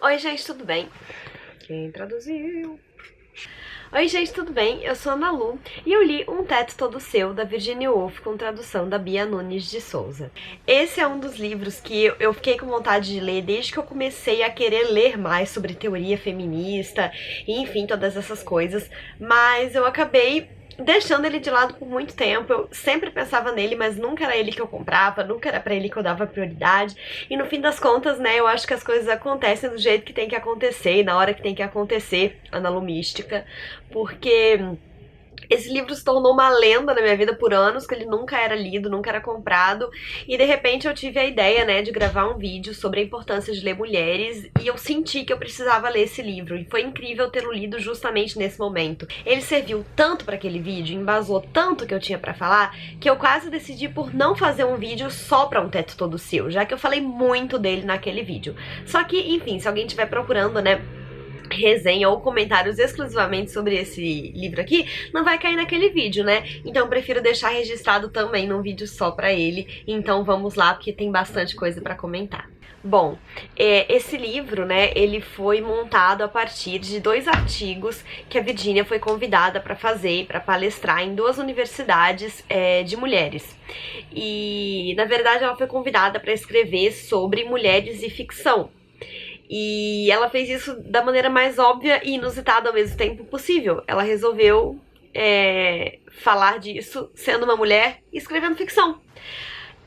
Oi, gente, tudo bem? Quem traduziu? Oi, gente, tudo bem? Eu sou a Malu e eu li Um Teto Todo Seu, da Virginia Woolf, com tradução da Bia Nunes de Souza. Esse é um dos livros que eu fiquei com vontade de ler desde que eu comecei a querer ler mais sobre teoria feminista e, enfim, todas essas coisas, mas eu acabei deixando ele de lado por muito tempo. Eu sempre pensava nele, mas nunca era ele que eu comprava, nunca era pra ele que eu dava prioridade. E no fim das contas, né, eu acho que as coisas acontecem do jeito que tem que acontecer e na hora que tem que acontecer, analumística, porque esse livro se tornou uma lenda na minha vida por anos, que ele nunca era lido, nunca era comprado, e de repente eu tive a ideia, né, de gravar um vídeo sobre a importância de ler mulheres, e eu senti que eu precisava ler esse livro, e foi incrível tê-lo lido justamente nesse momento. Ele serviu tanto para aquele vídeo, embasou tanto o que eu tinha pra falar, que eu quase decidi por não fazer um vídeo só pra Um Teto Todo Seu, já que eu falei muito dele naquele vídeo. Só que, enfim, se alguém estiver procurando, né, resenha ou comentários exclusivamente sobre esse livro aqui, não vai cair naquele vídeo, né? Então eu prefiro deixar registrado também num vídeo só pra ele. Então vamos lá, porque tem bastante coisa pra comentar. Bom, esse livro, né, ele foi montado a partir de 2 artigos que a Virginia foi convidada para fazer, para palestrar em 2 universidades de mulheres. E, na verdade, ela foi convidada para escrever sobre mulheres e ficção. E ela fez isso da maneira mais óbvia e inusitada ao mesmo tempo possível. Ela resolveu falar disso sendo uma mulher e escrevendo ficção.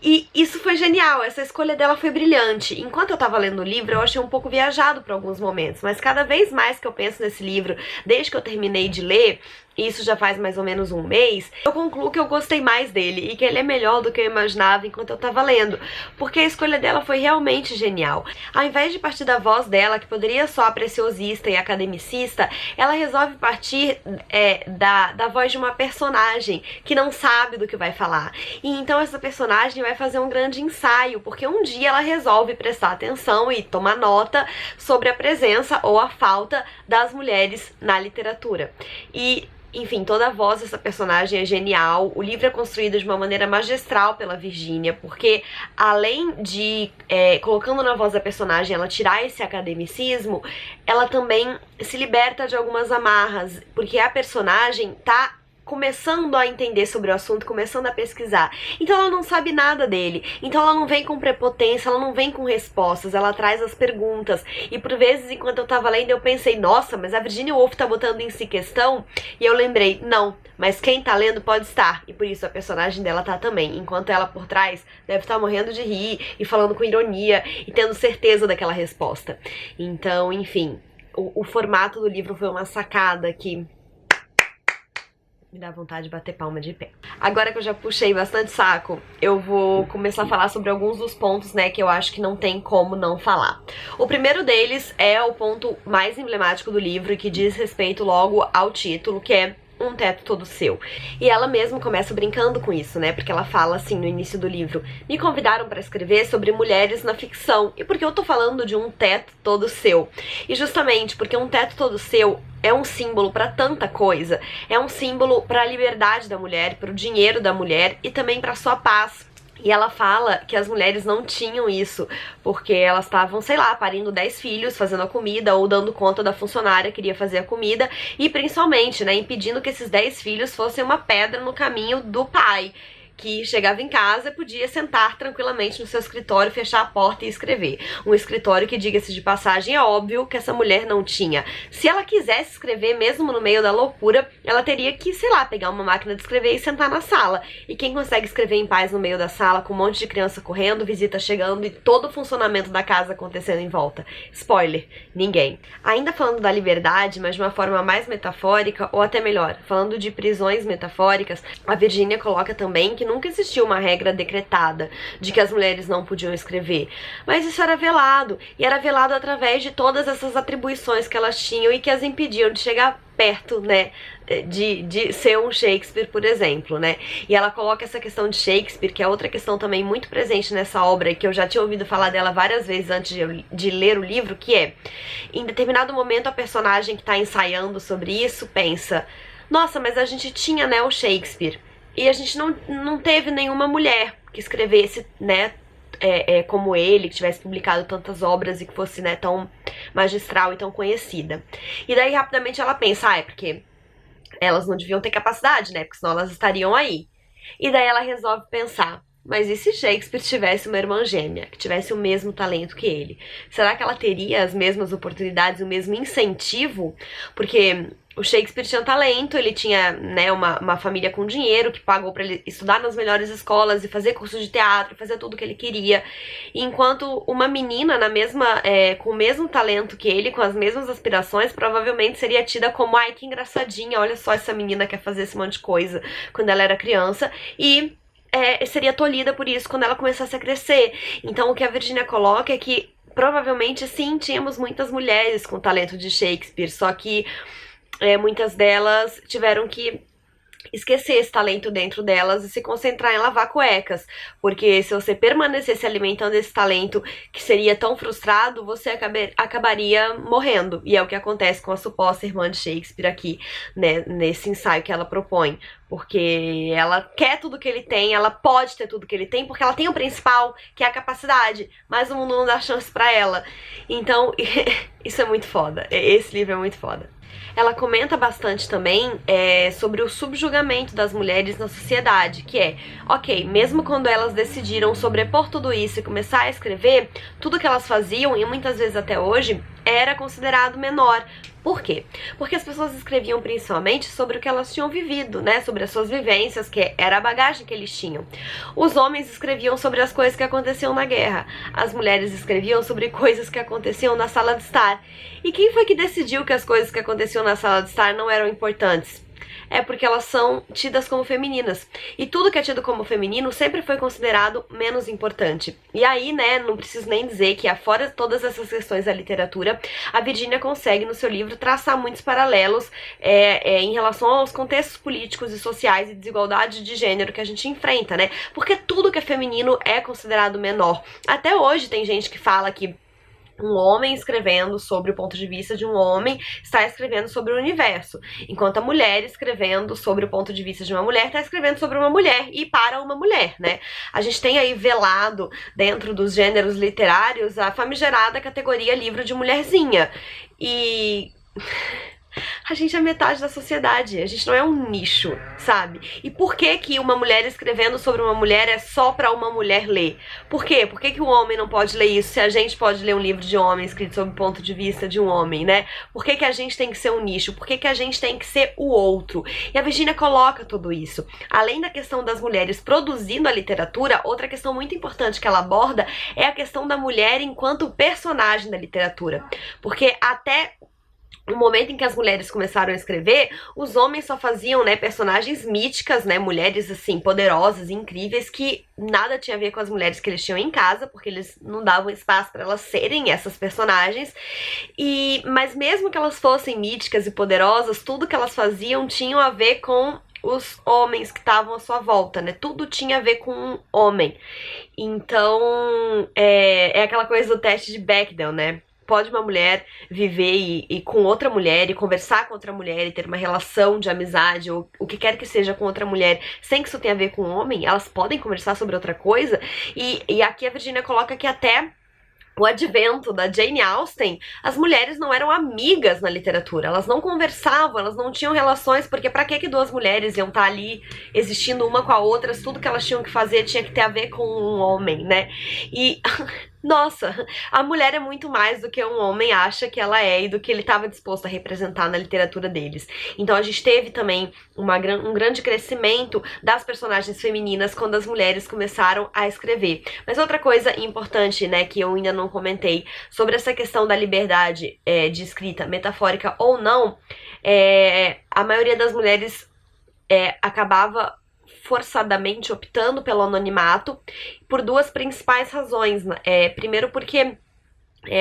E isso foi genial, essa escolha dela foi brilhante. Enquanto eu tava lendo o livro, eu achei um pouco viajado por alguns momentos, mas cada vez mais que eu penso nesse livro, desde que eu terminei de ler, e isso já faz mais ou menos um mês, eu concluo que eu gostei mais dele e que ele é melhor do que eu imaginava enquanto eu tava lendo, porque a escolha dela foi realmente genial. Ao invés de partir da voz dela, que poderia soar preciosista e academicista, ela resolve partir da voz de uma personagem que não sabe do que vai falar. E então essa personagem vai fazer um grande ensaio, porque um dia ela resolve prestar atenção e tomar nota sobre a presença ou a falta das mulheres na literatura. E enfim, toda a voz dessa personagem é genial. O livro é construído de uma maneira magistral pela Virginia, porque além de, colocando na voz da personagem, ela tirar esse academicismo, ela também se liberta de algumas amarras, porque a personagem tá começando a entender sobre o assunto, começando a pesquisar. Então ela não sabe nada dele. Então ela não vem com prepotência, ela não vem com respostas, ela traz as perguntas. E por vezes, enquanto eu tava lendo, eu pensei, nossa, mas a Virginia Woolf tá botando em si questão? E eu lembrei, não, mas quem tá lendo pode estar. E por isso a personagem dela tá também. Enquanto ela por trás deve estar morrendo de rir e falando com ironia e tendo certeza daquela resposta. Então, enfim, o formato do livro foi uma sacada que me dá vontade de bater palma de pé. Agora que eu já puxei bastante saco, eu vou começar a falar sobre alguns dos pontos, né, que eu acho que não tem como não falar. O primeiro deles é o ponto mais emblemático do livro e que diz respeito logo ao título, que é Um Teto Todo Seu. E ela mesma começa brincando com isso, né? Porque ela fala assim no início do livro: me convidaram para escrever sobre mulheres na ficção. E por que eu tô falando de um teto todo seu? E justamente porque um teto todo seu é um símbolo para tanta coisa. É um símbolo para a liberdade da mulher, para o dinheiro da mulher e também para sua paz. E ela fala que as mulheres não tinham isso, porque elas estavam, sei lá, parindo 10 filhos, fazendo a comida, ou dando conta da funcionária que iria fazer a comida, e principalmente, né, impedindo que esses 10 filhos fossem uma pedra no caminho do pai, que chegava em casa e podia sentar tranquilamente no seu escritório, fechar a porta e escrever. Um escritório que, diga-se de passagem, é óbvio que essa mulher não tinha. Se ela quisesse escrever, mesmo no meio da loucura, ela teria que, sei lá, pegar uma máquina de escrever e sentar na sala. E quem consegue escrever em paz no meio da sala, com um monte de criança correndo, visita chegando e todo o funcionamento da casa acontecendo em volta? Spoiler, ninguém. Ainda falando da liberdade, mas de uma forma mais metafórica, ou até melhor, falando de prisões metafóricas, a Virginia coloca também que nunca existiu uma regra decretada de que as mulheres não podiam escrever, mas isso era velado, e era velado através de todas essas atribuições que elas tinham e que as impediam de chegar perto, né, de ser um Shakespeare, por exemplo, né? E ela coloca essa questão de Shakespeare, que é outra questão também muito presente nessa obra, e que eu já tinha ouvido falar dela várias vezes antes de ler o livro, que é, em determinado momento a personagem que está ensaiando sobre isso pensa: nossa, mas a gente tinha, né, o Shakespeare, e a gente não teve nenhuma mulher que escrevesse, né, como ele, que tivesse publicado tantas obras e que fosse, né, tão magistral e tão conhecida. E daí rapidamente ela pensa, é porque elas não deviam ter capacidade, né, porque senão elas estariam aí. E daí ela resolve pensar, mas e se Shakespeare tivesse uma irmã gêmea, que tivesse o mesmo talento que ele? Será que ela teria as mesmas oportunidades, o mesmo incentivo? Porque o Shakespeare tinha talento, ele tinha, né, uma família com dinheiro que pagou pra ele estudar nas melhores escolas e fazer curso de teatro, fazer tudo o que ele queria. Enquanto uma menina com o mesmo talento que ele, com as mesmas aspirações, provavelmente seria tida como, ai, que engraçadinha, olha só, essa menina quer fazer esse monte de coisa quando ela era criança. E seria tolhida por isso quando ela começasse a crescer. Então o que a Virginia coloca é que provavelmente sim, tínhamos muitas mulheres com talento de Shakespeare, só que muitas delas tiveram que esquecer esse talento dentro delas e se concentrar em lavar cuecas, porque se você permanecesse alimentando esse talento que seria tão frustrado, você acabaria morrendo, e é o que acontece com a suposta irmã de Shakespeare aqui, né, nesse ensaio que ela propõe, porque ela quer tudo que ele tem, ela pode ter tudo que ele tem, porque ela tem o principal, que é a capacidade, mas o mundo não dá chance pra ela. Então, isso é muito foda, esse livro é muito foda. Ela comenta bastante também sobre o subjugamento das mulheres na sociedade, que ok, mesmo quando elas decidiram sobrepor tudo isso e começar a escrever, tudo que elas faziam, e muitas vezes até hoje, era considerado menor. Por quê? Porque as pessoas escreviam principalmente sobre o que elas tinham vivido, né? Sobre as suas vivências, que era a bagagem que eles tinham. Os homens escreviam sobre as coisas que aconteciam na guerra. As mulheres escreviam sobre coisas que aconteciam na sala de estar. E quem foi que decidiu que as coisas que aconteciam na sala de estar não eram importantes? É porque elas são tidas como femininas. E tudo que é tido como feminino sempre foi considerado menos importante. E aí, né, não preciso nem dizer que, afora todas essas questões da literatura, a Virginia consegue, no seu livro, traçar muitos paralelos em relação aos contextos políticos e sociais e desigualdade de gênero que a gente enfrenta, né? Porque tudo que é feminino é considerado menor. Até hoje tem gente que fala que um homem escrevendo sobre o ponto de vista de um homem está escrevendo sobre o universo, enquanto a mulher escrevendo sobre o ponto de vista de uma mulher está escrevendo sobre uma mulher e para uma mulher, né? A gente tem aí velado dentro dos gêneros literários a famigerada categoria livro de mulherzinha. E a gente é metade da sociedade, a gente não é um nicho, sabe? E por que que uma mulher escrevendo sobre uma mulher é só pra uma mulher ler? Por quê? Por que que o homem não pode ler isso se a gente pode ler um livro de homem escrito sob o ponto de vista de um homem, né? Por que que a gente tem que ser um nicho? Por que que a gente tem que ser o outro? E a Virginia coloca tudo isso. Além da questão das mulheres produzindo a literatura, outra questão muito importante que ela aborda é a questão da mulher enquanto personagem da literatura. Porque até no momento em que as mulheres começaram a escrever, os homens só faziam, né, personagens míticas, né, mulheres, assim, poderosas, incríveis, que nada tinha a ver com as mulheres que eles tinham em casa, porque eles não davam espaço para elas serem essas personagens. Mas mesmo que elas fossem míticas e poderosas, tudo que elas faziam tinha a ver com os homens que estavam à sua volta, né? Tudo tinha a ver com um homem. Então, é aquela coisa do teste de Bechdel, né? Pode uma mulher viver e com outra mulher e conversar com outra mulher e ter uma relação de amizade ou o que quer que seja com outra mulher sem que isso tenha a ver com um homem? Elas podem conversar sobre outra coisa? E aqui a Virginia coloca que até o advento da Jane Austen, as mulheres não eram amigas na literatura, elas não conversavam, elas não tinham relações, porque pra que duas mulheres iam estar ali existindo uma com a outra, se tudo que elas tinham que fazer tinha que ter a ver com um homem, né? E nossa, a mulher é muito mais do que um homem acha que ela é e do que ele estava disposto a representar na literatura deles. Então a gente teve também um grande crescimento das personagens femininas quando as mulheres começaram a escrever. Mas outra coisa importante, né, que eu ainda não comentei sobre essa questão da liberdade de escrita, metafórica ou não, a maioria das mulheres acabava forçadamente optando pelo anonimato por duas principais razões. Primeiro porque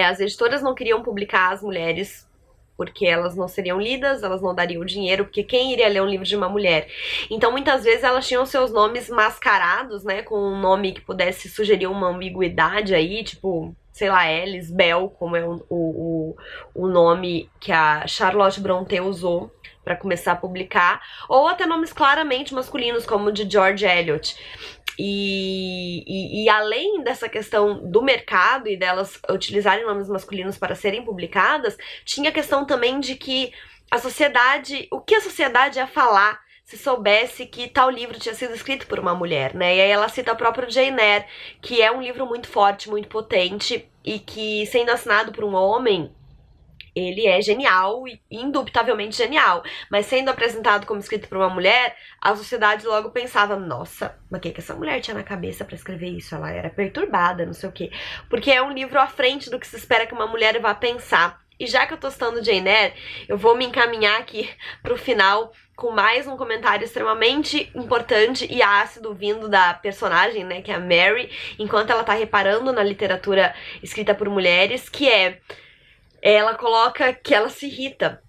as editoras não queriam publicar as mulheres porque elas não seriam lidas, elas não dariam dinheiro, porque quem iria ler um livro de uma mulher? Então muitas vezes elas tinham seus nomes mascarados, né, com um nome que pudesse sugerir uma ambiguidade aí, tipo, sei lá, Alice Bell, como é o nome que a Charlotte Brontë usou para começar a publicar, ou até nomes claramente masculinos, como o de George Eliot. E além dessa questão do mercado e delas utilizarem nomes masculinos para serem publicadas, tinha a questão também de que a sociedade, o que a sociedade ia falar se soubesse que tal livro tinha sido escrito por uma mulher, né? E aí ela cita o próprio Jane Eyre, que é um livro muito forte, muito potente, e que, sendo assinado por um homem, ele é genial e indubitavelmente genial, mas sendo apresentado como escrito por uma mulher, a sociedade logo pensava, nossa, mas o que essa mulher tinha na cabeça pra escrever isso? Ela era perturbada, não sei o quê. Porque é um livro à frente do que se espera que uma mulher vá pensar. E já que eu tô citando Jane Eyre, eu vou me encaminhar aqui pro final com mais um comentário extremamente importante e ácido vindo da personagem, né, que é a Mary, enquanto ela tá reparando na literatura escrita por mulheres, que ela coloca que ela se irrita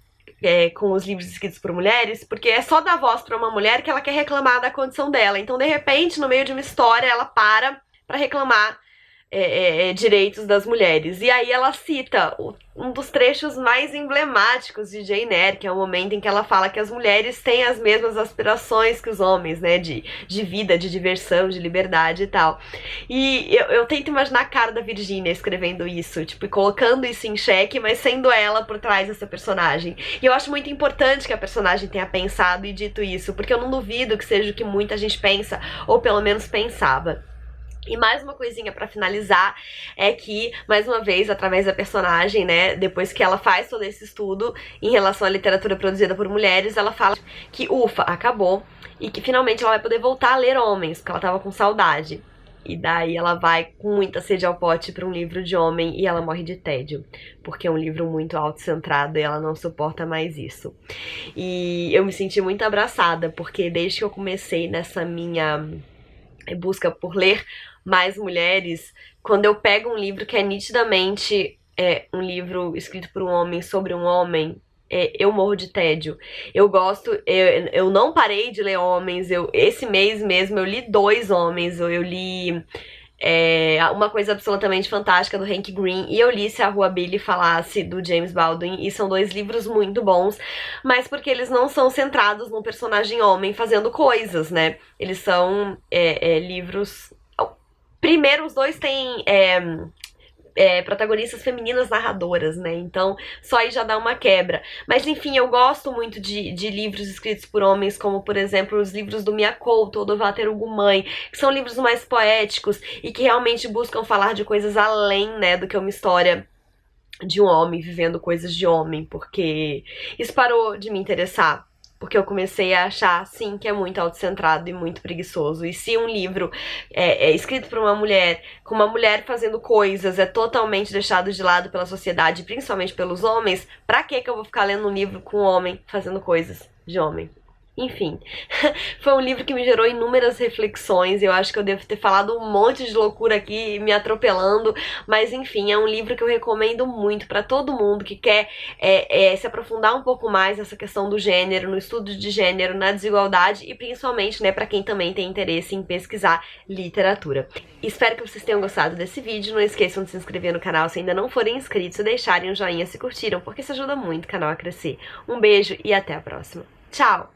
com os livros escritos por mulheres, porque é só dar voz pra uma mulher que ela quer reclamar da condição dela. Então, de repente, no meio de uma história, ela para pra reclamar direitos das mulheres. E aí ela cita um dos trechos mais emblemáticos de Jane Eyre, que é o momento em que ela fala que as mulheres têm as mesmas aspirações que os homens, né, de vida, de diversão, de liberdade e tal. E eu tento imaginar a cara da Virginia escrevendo isso, tipo, e colocando isso em xeque, mas sendo ela por trás dessa personagem. E eu acho muito importante que a personagem tenha pensado e dito isso, porque eu não duvido que seja o que muita gente pensa, ou pelo menos pensava. E mais uma coisinha pra finalizar é que, mais uma vez, através da personagem, né, depois que ela faz todo esse estudo em relação à literatura produzida por mulheres, ela fala que, ufa, acabou, e que finalmente ela vai poder voltar a ler homens, porque ela tava com saudade. E daí ela vai com muita sede ao pote pra um livro de homem e ela morre de tédio, porque é um livro muito autocentrado e ela não suporta mais isso. E eu me senti muito abraçada, porque desde que eu comecei nessa minha busca por ler mais mulheres, quando eu pego um livro que é nitidamente um livro escrito por um homem sobre um homem, eu morro de tédio. Eu gosto, eu não parei de ler homens, esse mês mesmo eu li 2 homens, eu li Uma Coisa Absolutamente Fantástica do Hank Green e eu li Se a Rua Billy Falasse do James Baldwin, e são 2 livros muito bons, mas porque eles não são centrados num personagem homem fazendo coisas, né? Eles são livros... Primeiro, os 2 têm protagonistas femininas narradoras, né? Então, só aí já dá uma quebra. Mas, enfim, eu gosto muito de livros escritos por homens, como, por exemplo, os livros do Mia Couto ou do Walter Hugo Mãe, que são livros mais poéticos e que realmente buscam falar de coisas além, né, do que uma história de um homem vivendo coisas de homem, porque isso parou de me interessar. Porque eu comecei a achar, sim, que é muito autocentrado e muito preguiçoso. E se um livro é escrito por uma mulher, com uma mulher fazendo coisas, é totalmente deixado de lado pela sociedade, principalmente pelos homens, pra que eu vou ficar lendo um livro com um homem fazendo coisas de homem? Enfim, foi um livro que me gerou inúmeras reflexões. Eu acho que eu devo ter falado um monte de loucura aqui, me atropelando, mas enfim, é um livro que eu recomendo muito pra todo mundo que quer se aprofundar um pouco mais nessa questão do gênero, no estudo de gênero, na desigualdade e principalmente, né, pra quem também tem interesse em pesquisar literatura. Espero que vocês tenham gostado desse vídeo. Não esqueçam de se inscrever no canal se ainda não forem inscritos e deixarem um joinha se curtiram, porque isso ajuda muito o canal a crescer. Um beijo e até a próxima. Tchau!